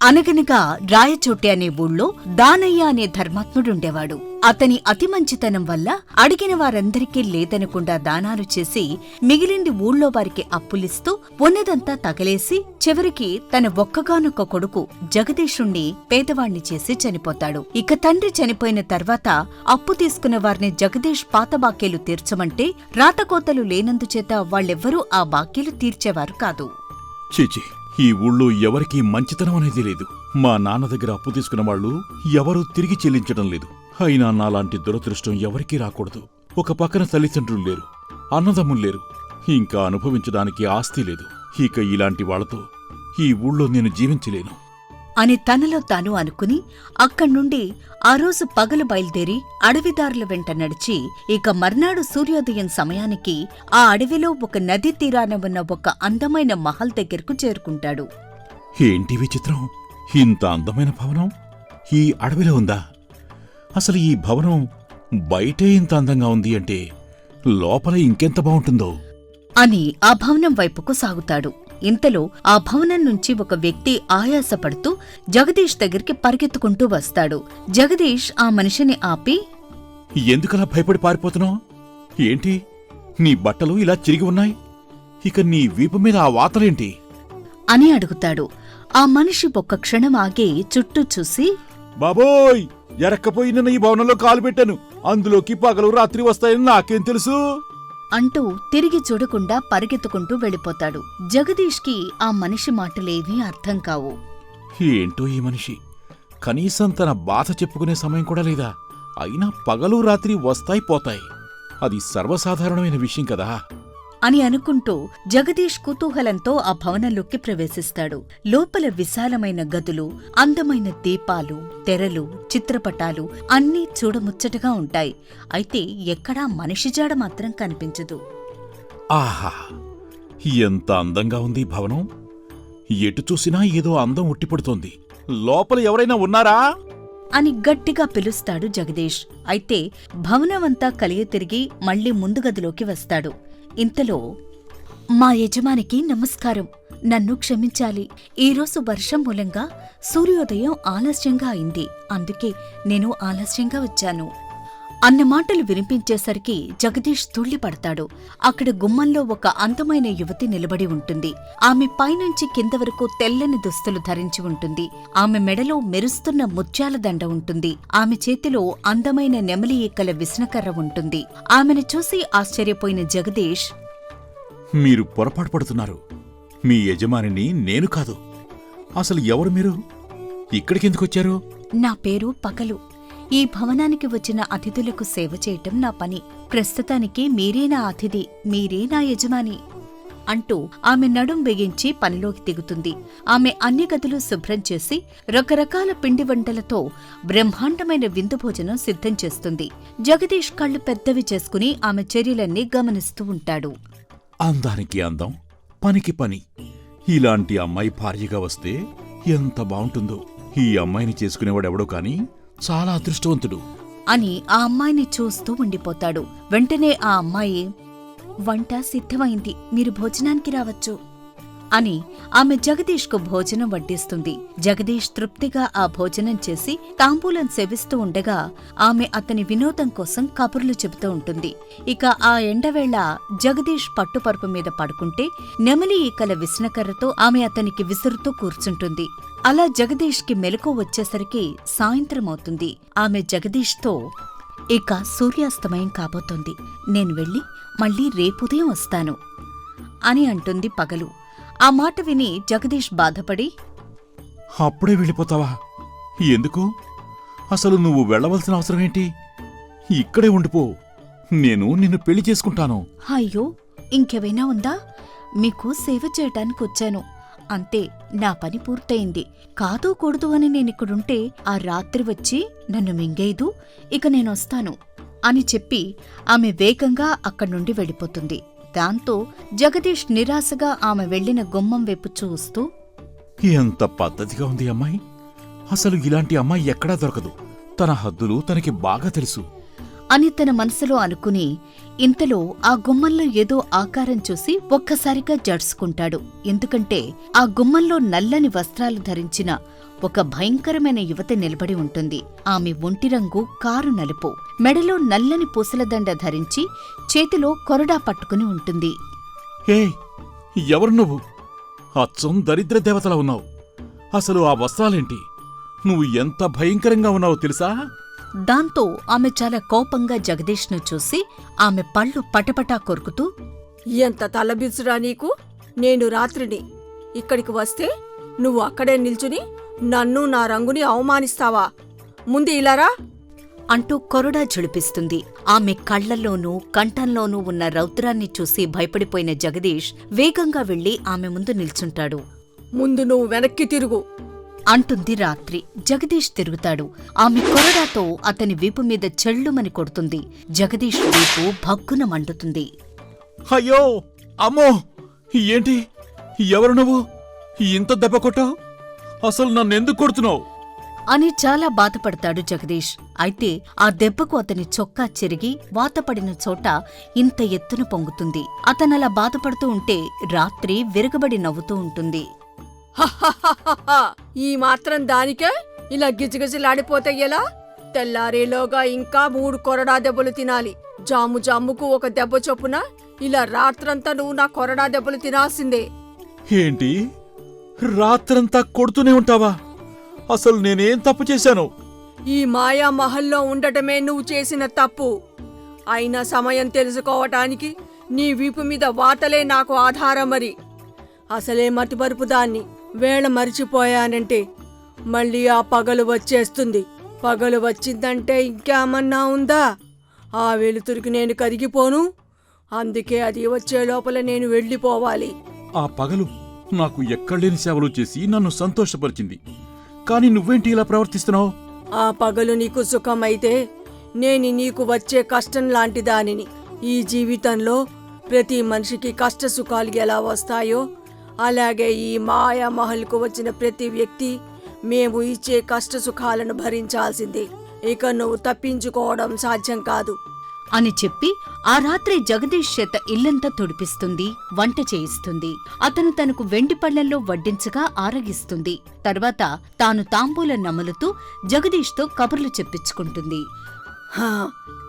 అనగనగా రాయచోటి అనే ఊళ్ళో దానయ్య అనే ధర్మాత్ముడుండేవాడు. అతని అతి మంచితనం వల్ల అడిగిన వారందరికీ లేదనకుండా దానాలు చేసి మిగిలింది ఊళ్ళో వారికి అప్పులిస్తూ ఉన్నదంతా తగలేసి చివరికి తన ఒక్కగానొక్క కొడుకు జగదీశుణ్ణి పేదవాణ్ణి చేసి చనిపోతాడు. ఇక తండ్రి చనిపోయిన తర్వాత అప్పు తీసుకున్న వారిని జగదీష్ పాత బాకీలు తీర్చమంటే రాతకోతలు లేనందుచేత వాళ్ళెవ్వరూ ఆ బాకీలు తీర్చేవారు కాదు. చీచి, ఈ ఊళ్ళో ఎవరికీ మంచితనం అనేది లేదు. మా నాన్న దగ్గర అప్పు తీసుకున్న వాళ్ళు ఎవరూ తిరిగి చెల్లించడం లేదు. అయినా నాలాంటి దురదృష్టం ఎవరికీ రాకూడదు. ఒక పక్కన తల్లిదండ్రులు లేరు, అన్నదమ్ములు లేరు, ఇంకా అనుభవించడానికి ఆస్తి లేదు. ఇక ఇలాంటి వాళ్లతో ఈ ఊళ్ళో నేను జీవించలేను అని తనలో తాను అనుకుని అక్కడ్నుండి ఆ రోజు పగలు బయలుదేరి అడవిదారుల వెంట నడిచి ఇక మర్నాడు సూర్యోదయం సమయానికి ఆ అడవిలో ఒక నదీ తీరాన ఉన్న ఒక అందమైన మహల్ దగ్గరకు చేరుకుంటాడు. ఏంటి విచిత్రం, ఇంత అందమైన భవనం ఈ అడవిలో ఉందా? అసలు ఈ భవనం బయటే ఇంత అందంగా ఉంది అంటే లోపల ఇంకెంత బావుంటుందో అని ఆ భవనం వైపుకు సాగుతాడు. ఇంతలో ఆ భవనం నుంచి ఒక వ్యక్తి ఆయాసపడుతూ జగదీష్ దగ్గరికి పరిగెత్తుకుంటూ వస్తాడు. జగదీష్ ఆ మనిషిని ఆపి, ఎందుకలా భయపడి పారిపోతున్నావు? ఏంటి నీ బట్టలు ఇలా చిరిగి ఉన్నాయి? ఇక నీ వీపు మీద ఆ వాతలేంటి అని అడుగుతాడు. ఆ మనిషి ఒక్క క్షణం ఆగి చుట్టూ చూసి, బాబోయ్, ఎరక్కపోయిన ఈ భవనంలో కాలు పెట్టాను. అందులోకి పగలు రాత్రి వస్తాయని నాకేం తెలుసు అంటూ తిరిగి చూడకుండా పరిగెత్తుకుంటూ వెళ్ళిపోతాడు. జగదీష్కి ఆ మనిషి మాటలేవీ అర్థం కావు. ఏంటో ఈ మనిషి, కనీసం తన బాధ చెప్పుకునే సమయం కూడా లేదా? అయినా పగలు రాత్రి వస్తాయి పోతాయి, అది సర్వసాధారణమైన విషయం కదా అని అనుకుంటూ జగదీష్ కుతూహలంతో ఆ భవనంలోకి ప్రవేశిస్తాడు. లోపల విశాలమైన గదులు, అందమైన దీపాలు, తెరలు, చిత్రపటాలు అన్నీ చూడముచ్చటగా ఉంటాయి. అయితే ఎక్కడా మనిషి జాడ మాత్రం కనిపించదు. ఆహా, ఎంత అందంగా ఉంది భవనం! ఎటు చూసినా ఏదో అందం ఉట్టిపడుతోంది. లోపల ఎవరైనా ఉన్నారా అని గట్టిగా పిలుస్తాడు జగదీష్. అయితే భవనమంతా కలిగి తిరిగి మళ్లీ ముందు గదిలోకి వస్తాడు. ఇంతలో, మా యజమానికి నమస్కారం, నన్ను క్షమించాలి. ఈరోజు వర్షం మూలంగా సూర్యోదయం ఆలస్యంగా అయింది, అందుకే నేను ఆలస్యంగా వచ్చాను అన్న మాటలు వినిపించేసరికి జగదీష్ తుళ్ళిపడతాడు. అక్కడ గుమ్మంలో ఒక అందమైన యువతి నిలబడి ఉంటుంది. ఆమె పైనుంచి కింద వరకు తెల్లని దుస్తులు ధరించి ఉంటుంది. ఆమె మెడలో మెరుస్తున్న ముత్యాల దండ ఉంటుంది. ఆమె చేతిలో అందమైన నెమలి ఈకల విసనకర్ర ఉంటుంది. ఆమెను చూసి ఆశ్చర్యపోయిన జగదీష్, మీరు పొరపాటు పడుతున్నారు. మీ యజమానిని నేను కాదు. అసలు ఎవరు మీరు? ఇక్కడికెందుకొచ్చారు? నా పేరు పగలు. ఈ భవనానికి వచ్చిన అతిథులకు సేవ చేయటం నా పని. ప్రస్తుతానికి మీరే నా అతిథి, మీరే నా యజమాని అంటూ ఆమె నడుం బిగించి పనిలోకి దిగుతుంది. ఆమె అన్ని గదులు శుభ్రం చేసి రకరకాల పిండి వంటలతో బ్రహ్మాండమైన విందు భోజనం సిద్ధం చేస్తుంది. జగదీష్ కళ్ళు పెద్దవి చేసుకుని ఆమె చర్యలన్నీ గమనిస్తూ ఉంటాడు. అందానికి అందం, పనికి పని. ఇలాంటి అమ్మాయి భార్యగా వస్తే ఎంత బావుంటుందో. ఈ అమ్మాయిని చేసుకునేవాడెవడో కాని చాలా అదృష్టవంతుడు అని ఆ అమ్మాయిని చూస్తూ ఉండిపోతాడు. వెంటనే ఆ అమ్మాయి, వంట సిద్ధమైంది, మీరు భోజనానికి రావచ్చు అని ఆమె జగదీష్కు భోజనం వడ్డిస్తుంది. జగదీష్ తృప్తిగా ఆ భోజనం చేసి తాంబూలం సేవిస్తూ ఉండగా ఆమె అతని వినోదం కోసం కబుర్లు చెబుతూ ఉంటుంది. ఇక ఆ ఎండవేళ జగదీష్ పట్టుపరుపు మీద పడుకుంటే నెమలి ఈకల విసనకర్రతో ఆమె అతనికి విసురుతూ కూర్చుంటుంది. అలా జగదీష్కి మెలకువ వచ్చేసరికి సాయంత్రమవుతుంది. ఆమె జగదీష్తో, ఇక సూర్యాస్తమయం కాబోతోంది, నేను వెళ్ళి మళ్ళీ రేపుదయం వస్తాను అని అంటుంది పగలు. ఆ మాట విని జగదీష్ బాధపడి, అప్పుడే వెళ్ళిపోతావా? ఎందుకు? అసలు నువ్వు వెళ్లవలసిన అవసరమేంటి? ఇక్కడే ఉండిపో, నేను నిన్ను పెళ్లి చేసుకుంటాను. అయ్యో, ఇంకేవైనా ఉందా? మీకు సేవ చేయటానికి వచ్చాను, అంతే. నా పని పూర్తయింది. కాదు కూడదు అని నేనిక్కడుంటే ఆ రాత్రి వచ్చి నన్ను మింగేదు. ఇక నేనొస్తాను అని చెప్పి ఆమె వేగంగా అక్కడ్నుండి వెళ్ళిపోతుంది. దాంతో జగదీష్ నిరాశగా ఆమె వెళ్లిన గుమ్మం వైపు చూస్తూ, ఎంత పద్ధతిగా ఉంది అమ్మాయి. అసలు ఇలాంటి అమ్మాయి ఎక్కడా దొరకదు. తన హద్దులు తనకి బాగా తెలుసు అని తన మనసులో అనుకుని ఇంతలో ఆ గుమ్మంలో ఏదో ఆకారం చూసి ఒక్కసారిగా జడ్సుకుంటాడు. ఎందుకంటే ఆ గుమ్మంలో నల్లని వస్త్రాలు ధరించిన ఒక భయంకరమైన యువతి నిలబడి ఉంటుంది. ఆమె ఒంటి రంగు కారు నలుపు, మెడలో నల్లని పూసలదండ ధరించి చేతిలో కొరడా పట్టుకుని ఉంటుంది. హే, ఎవరు నువ్వు? అచ్చం దరిద్ర దేవతలా ఉన్నావు. అసలు ఆ వస్త్రాలేంటి? నువ్వు ఎంత భయంకరంగా ఉన్నావో తెలుసా? దాంతో ఆమె చాలా కోపంగా జగదీష్ను చూసి ఆమె పళ్ళు పటపటా కొరుకుతూ, ఎంత తలబిల్సురా నీకు? నేను రాత్రిని ఇక్కడికి వస్తే నువ్వు అక్కడే నిల్చుని నన్ను నా రంగుని అవమానిస్తావా? ముందు ఇలారా అంటూ కొరడా ఝుళిపిస్తుంది. ఆమె కళ్లల్లోనూ కంఠంలోనూ ఉన్న రౌద్రాన్ని చూసి భయపడిపోయిన జగదీష్ వేగంగా వెళ్లి ఆమె ముందు నిల్చుంటాడు. ముందు నువ్వు వెనక్కి తిరుగు అంటుంది రాత్రి. జగదీష్ తిరుగుతాడు. ఆమె కొరడాతో అతని వీపు మీద చెళ్ళుమని కొడుతుంది. జగదీష్ వీపు భగ్గున మండుతుంది. అయ్యో, అమ్మో, ఏంటి? ఎవరు నువ్వు? ఇంత దెబ్బ కొట్టావు? అసలు నన్నెందుకు కొడుతున్నావు? అని చాలా బాధపడతాడు జగదీష్. అయితే ఆ దెబ్బకు అతని చొక్కా చెరిగి వాతపడిన చోట ఇంత ఎత్తున పొంగుతుంది. అతనలా బాధపడుతూ ఉంటే రాత్రి విరగబడి నవ్వుతూ ఉంటుంది. హహహహహ! ఈ మాత్రం దానికే ఇలా గిజగిజలాడిపోతే ఎలా? తెల్లారేలోగా ఇంకా 3 కొరడా దెబ్బలు తినాలి. జాము జాముకు ఒక దెబ్బ చొప్పున ఇలా రాత్రంతా నువ్వు నా కొరడా దెబ్బలు తినాల్సిందే. ఏంటి? రాత్రంతా కొడుతూనే ఉంటావా? అసలు నేనేం తప్పు చేశాను? ఈ మాయా మహల్లో ఉండటమే నువ్వు చేసిన తప్పు. అయినా సమయం తెలుసుకోవటానికి నీ వీపు మీద వాతలే నాకు ఆధారం. మరి అసలే మతిమరుపు దాన్ని వేళ మరిచిపోయానంటే మళ్ళీ ఆ పగలు వచ్చేస్తుంది. పగలు వచ్చిందంటే ఇంకేమన్నా ఉందా? ఆ వెలుతురికి నేను కరిగిపోను. అందుకే అది వచ్చే లోపల నేను వెళ్ళిపోవాలి. ఆ పగలు నాకు ఎక్కడలేని సేవలు చేసి నన్ను సంతోషపరిచింది. కాని నువ్వేంటి ఇలా ప్రవర్తిస్తున్నావు? ఆ పగలు నీకు సుఖమైతే నేను నీకు వచ్చే కష్టం లాంటి దానిని. ఈ జీవితంలో ప్రతి మనిషికి కష్ట సుఖాలు ఎలా వస్తాయో అలాగే ఈ మాయా మహల్కు వచ్చిన ప్రతి వ్యక్తి మేము ఇచ్చే కష్ట సుఖాలను భరించాల్సిందే. ఇక నువ్వు తప్పించుకోవడం సాధ్యం కాదు అని చెప్పి ఆ రాత్రి జగదీష్ చేత ఇల్లంతా తుడిపిస్తుంది, వంట చేయిస్తుంది. అతను తనకు వెండి పళ్లెంలో వడ్డించగా ఆరగిస్తుంది. తర్వాత తాను తాంబూలం నములుతూ జగదీష్తో కబుర్లు చెప్పించుకుంటుంది. హా,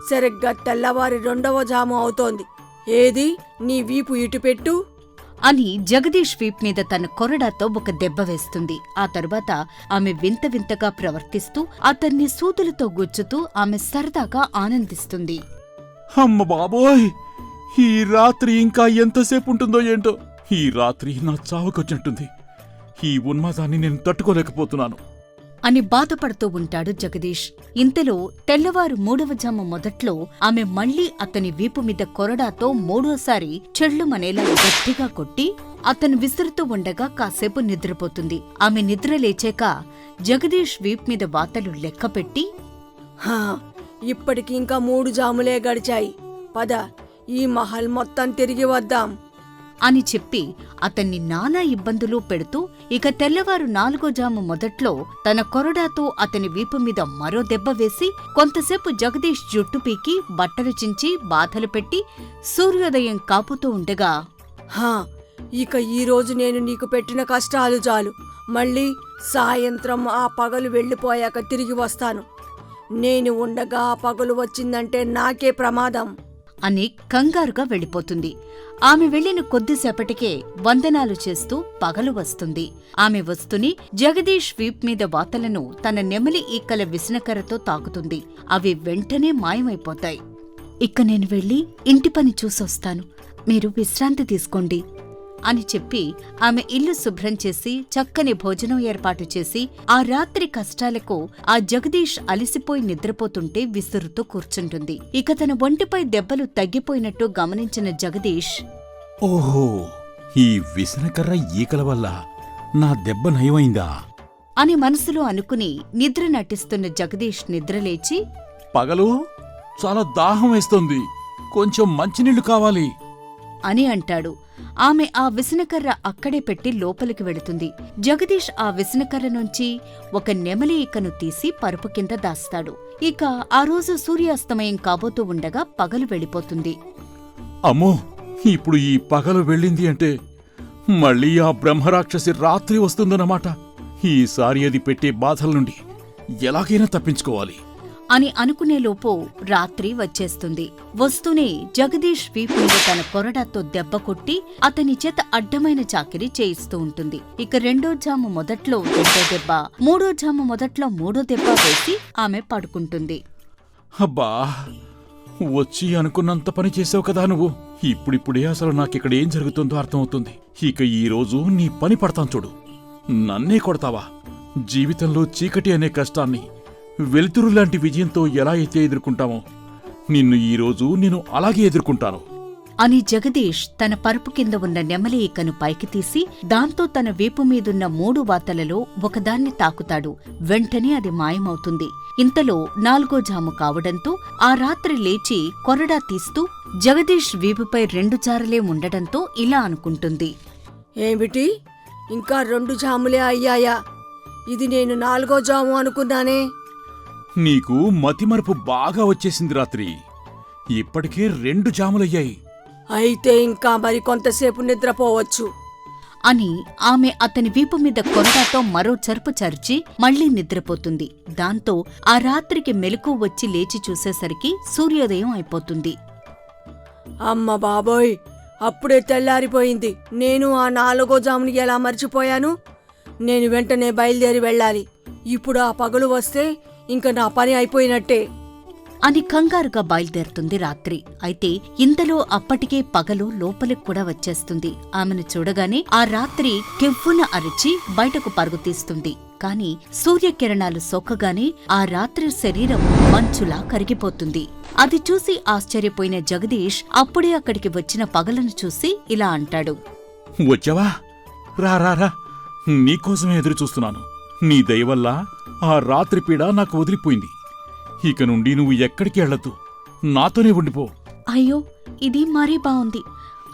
సరిగ్గా తెల్లవారి 2వ జాము అవుతోంది. ఏది నీ వీపు ఇటు పెట్టు అని జగదీష్ వీప్ మీద తన కొరడాతో ఒక దెబ్బ వేస్తుంది. ఆ తరువాత ఆమె వింత వింతగా ప్రవర్తిస్తూ అతన్ని సూదులతో గుచ్చుతూ ఆమె సరదాగా ఆనందిస్తుంది. అమ్మ బాబోయ్, ఈ రాత్రి ఇంకా ఎంతసేపు ఉంటుందో ఏంటో. ఈ రాత్రి నా చావుకొచ్చినట్టుంది. ఈ ఉన్మాదాన్ని నేను తట్టుకోలేకపోతున్నాను అని బాధపడుతూ ఉంటాడు జగదీష్. ఇంతలో తెల్లవారు 3వ జాము మొదట్లో ఆమె మళ్లీ అతని వీపు మీద కొరడాతో 3వసారి చెళ్లుమనేలా గట్టిగా కొట్టి అతను విసురుతూ ఉండగా కాసేపు నిద్రపోతుంది. ఆమె నిద్ర లేచాక జగదీష్ వీప్ మీద వాతలు లెక్కపెట్టి, హా, ఇప్పటికి ఇంకా 3 జాములే గడిచాయి. పద, ఈ మహల్ మొత్తం తిరిగి వద్దాం అని చెప్పి అతన్ని నానా ఇబ్బందులు పెడుతూ ఇక తెల్లవారు 4వ జాము మొదట్లో తన కొరడాతో అతని వీపు మీద మరో దెబ్బ వేసి కొంతసేపు జగదీష్ జుట్టు పీకి బట్టలు చించి బాధలు పెట్టి సూర్యోదయం కాపుతూ ఉండగా, హా, ఇక ఈ రోజు నేను నీకు పెట్టిన కష్టాలు చాలు. మళ్ళీ సాయంత్రం ఆ పగలు వెళ్ళిపోయాక తిరిగి వస్తాను. నేను ఉండగా ఆ పగలు వచ్చిందంటే నాకే ప్రమాదం అని కంగారుగా వెళ్ళిపోతుంది. ఆమె వెళ్లిన కొద్దిసేపటికే వందనాలు చేస్తూ పగలు వస్తుంది. ఆమె వస్తుని జగదీష్ వీప్ మీద వాతలను తన నెమలి ఈకల విసనకర్రతో తాకుతుంది. అవి వెంటనే మాయమైపోతాయి. ఇక నేను వెళ్లి ఇంటి పని చూసొస్తాను, మీరు విశ్రాంతి తీసుకోండి అని చెప్పి ఆమె ఇల్లు శుభ్రం చేసి చక్కని భోజనం ఏర్పాటు చేసి ఆ రాత్రి కష్టాలకు ఆ జగదీష్ అలిసిపోయి నిద్రపోతుంటే విసురుతూ కూర్చుంటుంది. ఇక తన ఒంటిపై దెబ్బలు తగ్గిపోయినట్టు గమనించిన జగదీష్, ఓహో, ఈ విసనకర్ర ఈకల వల్ల నా దెబ్బ నయమైందా అని మనసులో అనుకుని నిద్ర నటిస్తున్న జగదీష్ నిద్రలేచి, పగలు చాలా దాహం వేస్తోంది, కొంచెం మంచినీళ్లు కావాలి అని అంటాడు. ఆమె ఆ విసనకర్ర అక్కడే పెట్టి లోపలికి వెళుతుంది. జగదీష్ ఆ విసనకర్ర నుంచి ఒక నెమలి ఈకను తీసి పరుపు కింద దాస్తాడు. ఇక ఆ రోజు సూర్యాస్తమయం కాబోతూ ఉండగా పగలు వెళ్ళిపోతుంది. అమ్మో, ఇప్పుడు ఈ పగలు వెళ్ళింది అంటే మళ్ళీ ఆ బ్రహ్మరాక్షసి రాత్రి వస్తుందన్నమాట. ఈసారి అది పెట్టే బాధల నుండి ఎలాగైనా తప్పించుకోవాలి అని అనుకునేలోపు రాత్రి వచ్చేస్తుంది. వస్తూనే జగదీష్ వీపు మీద తన కొరడాతో దెబ్బ కొట్టి అతని చేత అడ్డమైన చాకిరీ చేయిస్తూ ఉంటుంది. ఇక రెండో జాము మొదట్లో రెండో దెబ్బ, మూడో జాము మొదట్లో మూడో దెబ్బ వేసి ఆమె పడుకుంటుంది. అబ్బా, వచ్చి అనుకున్నంత పని చేసావు కదా నువ్వు. ఇప్పుడిప్పుడే అసలు నాకిక్కడ ఏం జరుగుతుందో అర్థమవుతుంది. ఇక ఈరోజు నీ పని పడతాను చూడు. నన్నే కొడతావా? జీవితంలో చీకటి అనే కష్టాన్ని వెలుతురు లాంటి విజయంతో ఎలా అయితే ఎదుర్కొంటామో నిన్ను ఈరోజు నేను అలాగే ఎదుర్కొంటాను అని జగదీష్ తన పరుపు కింద ఉన్న నెమలి ఈకను పైకి తీసి దాంతో తన వీపు మీదున్న 3 వాతలలో ఒకదాన్ని తాకుతాడు. వెంటనే అది మాయమవుతుంది. ఇంతలో 4వ జాము కావడంతో ఆ రాత్రి లేచి కొరడా తీస్తూ జగదీష్ వీపుపై 2 చారలే ఉండడంతో ఇలా అనుకుంటుంది. ఏమిటి, ఇంకా 2 జాములే అయ్యాయా? ఇది నేను 4వ జాము అనుకున్నానే. నీకు మతిమరుపు బాగా వచ్చేసింది రాత్రి. ఇప్పటికే 2 జాములయ్యాయి. అయితే ఇంకా మరి కొంతసేపు నిద్రపోవచ్చు అని ఆమె అతని వీపు మీద కొరడాతో మరో చరుపు చరిచి మళ్లీ నిద్రపోతుంది. దాంతో ఆ రాత్రికి మెలకువ వచ్చి లేచి చూసేసరికి సూర్యోదయం అయిపోతుంది. అమ్మ బాబోయ్, అప్పుడే తెల్లారిపోయింది. నేను ఆ 4వ జాముని ఎలా మర్చిపోయాను? నేను వెంటనే బయలుదేరి వెళ్ళాలి. ఇప్పుడు ఆ పగలు వస్తే ఇంక నా పని అయిపోయినట్టే అని కంగారుగా బయలుదేరుతుంది రాత్రి. అయితే ఇంతలో అప్పటికే పగలు లోపలికి కూడా వచ్చేస్తుంది. ఆమెను చూడగానే ఆ రాత్రి కెవ్వున అరిచి బయటకు పరుగుతీస్తుంది. కాని సూర్యకిరణాలు సోకగానే ఆ రాత్రి శరీరం మంచులా కరిగిపోతుంది. అది చూసి ఆశ్చర్యపోయిన జగదీష్ అప్పుడే అక్కడికి వచ్చిన పగలను చూసి ఇలా అంటాడు. వచ్చావా? రా రా రా, నీకోసమే ఎదురు చూస్తున్నాను. నీ దయవల్ల ఆ రాత్రి పీడ నాకు వదిలిపోయింది. ఇక నుండి నువ్వు ఎక్కడికి వెళ్ళొద్దు, నాతోనే ఉండిపో. అయ్యో, ఇది మరీ బావుంది.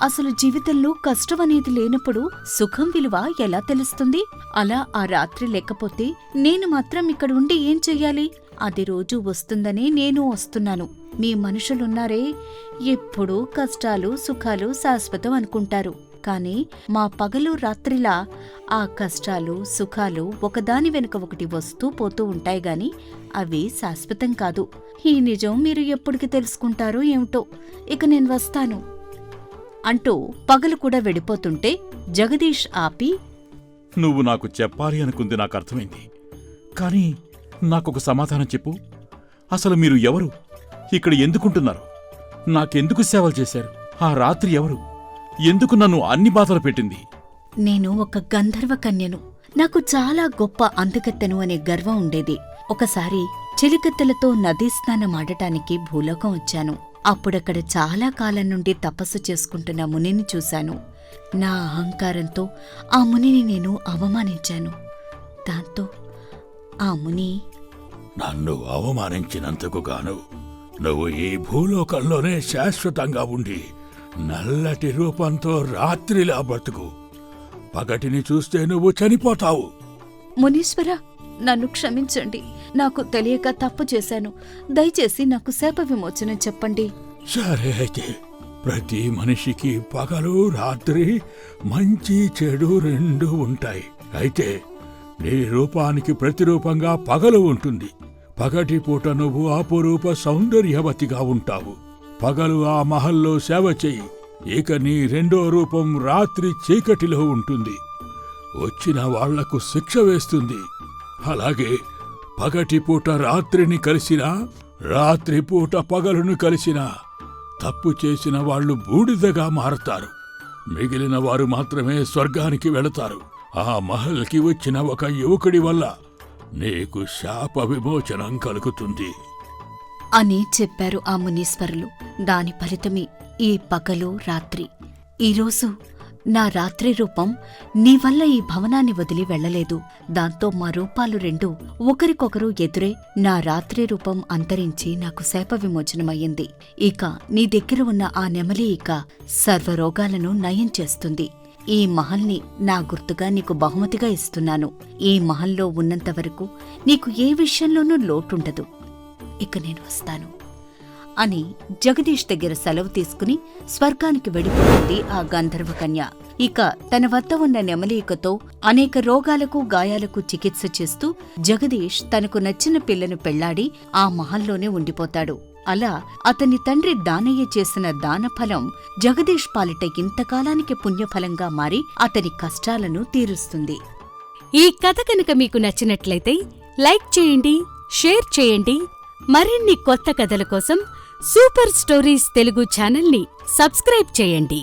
అసలు జీవితంలో కష్టం అనేది లేనప్పుడు సుఖం విలువ ఎలా తెలుస్తుంది? అలా ఆ రాత్రి లేకపోతే నేను మాత్రం ఇక్కడ ఉండి ఏం చెయ్యాలి? అది రోజు వస్తుందనే నేను వస్తున్నాను. మీ మనుషులున్నారే, ఎప్పుడూ కష్టాలు సుఖాలు శాశ్వతం అనుకుంటారు. కాని మా పగలు రాత్రిలా ఆ కష్టాలు సుఖాలు ఒకదాని వెనుక ఒకటి వస్తూ పోతూ ఉంటాయి గాని అవి శాశ్వతం కాదు. ఈ నిజం మీరు ఎప్పటికి తెలుసుకుంటారో ఏమిటో. ఇక నేను వస్తాను అంటూ పగలు కూడా వెళ్ళిపోతుంటే జగదీష్ ఆపి, నువ్వు నాకు చెప్పాలి అనుకుంది నాకు అర్థమైంది. కాని నాకొక సమాధానం చెప్పు. అసలు మీరు ఎవరు? ఇక్కడ ఎందుకుంటున్నారు? నాకెందుకు సేవలు చేశారు? ఆ రాత్రి ఎవరు? ఎందుకు నన్ను అన్ని బాధలు పెట్టింది? నేను ఒక గంధర్వ కన్యను. నాకు చాలా గొప్ప అందగత్తెను అనే గర్వం ఉండేది. ఒకసారి చెలికత్తెలతో నదీ స్నానమాడటానికి భూలోకం వచ్చాను. అప్పుడక్కడ చాలా కాలం నుండి తపస్సు చేసుకుంటున్న మునిని చూశాను. నా అహంకారంతో ఆ మునిని నేను అవమానించాను. దాంతో ఆ ముని, నన్ను అవమానించినందుకు గాను నువ్వు ఈ భూలోకంలోనే శాశ్వతంగా ఉండి నల్లటి రూపంతో రాత్రిలా బ్రతుకు. పగటిని చూస్తే నువ్వు చనిపోతావు. మునీశ్వర, నన్ను క్షమించండి. నాకు తెలియక తప్పు చేశాను. దయచేసి నాకు శాప విమోచనం చెప్పండి. సరే, అయితే ప్రతి మనిషికి పగలు రాత్రి మంచి చెడు 2 ఉంటాయి. అయితే నీ రూపానికి ప్రతిరూపంగా పగలు ఉంటుంది. పగటి పూట నువ్వు అపురూప సౌందర్యవతిగా ఉంటావు. పగలు ఆ మహల్లో సేవ చెయ్యి. ఇక నీ 2వ రూపం రాత్రి చీకటిలో ఉంటుంది. వచ్చిన వాళ్లకు శిక్ష వేస్తుంది. అలాగే పగటిపూట రాత్రిని కలిసినా రాత్రిపూట పగలును కలిసినా తప్పు చేసిన వాళ్లు బూడిదగా మారతారు. మిగిలిన వారు మాత్రమే స్వర్గానికి వెళతారు. ఆ మహల్కి వచ్చిన ఒక యువకుడి వల్ల నీకు శాప విమోచనం కలుగుతుంది అని చెప్పారు ఆ మునీశ్వరులు. దాని ఫలితమే ఈ పగలు రాత్రి. ఈరోజు నా రాత్రి రూపం నీ వల్ల ఈ భవనాన్ని వదిలి వెళ్లలేదు. దాంతో మా రూపాలు రెండు ఒకరికొకరు ఎదురే నా రాత్రి రూపం అంతరించి నాకు శాప విమోచనమయ్యింది. ఇక నీ దగ్గర ఉన్న ఆ నెమలి ఇక సర్వరోగాలను నయం చేస్తుంది. ఈ మహల్ని నా గుర్తుగా నీకు బహుమతిగా ఇస్తున్నాను. ఈ మహల్లో ఉన్నంతవరకు నీకు ఏ విషయంలోనూ లోటుండదు. ఇక నేను వస్తాను అని జగదీష్ దగ్గర సెలవు తీసుకుని స్వర్గానికి వెళ్ళిపోతుంది ఆ గంధర్వకన్య. ఇక తన వద్ద ఉన్న నెమలీకతో అనేక రోగాలకు గాయాలకు చికిత్స చేస్తూ జగదీష్ తనకు నచ్చిన పిల్లను పెళ్లాడి ఆ మహల్లోనే ఉండిపోతాడు. అలా అతని తండ్రి దానయ్య చేసిన దానఫలం జగదీష్ పాలిట ఇంతకాలానికి పుణ్యఫలంగా మారి అతని కష్టాలను తీరుస్తుంది. ఈ కథ కనుక మీకు నచ్చినట్లయితే లైక్ చేయండి, షేర్ చేయండి. మరిన్ని కొత్త కథల కోసం సూపర్ స్టోరీస్ తెలుగు ఛానల్ని సబ్స్క్రైబ్ చేయండి.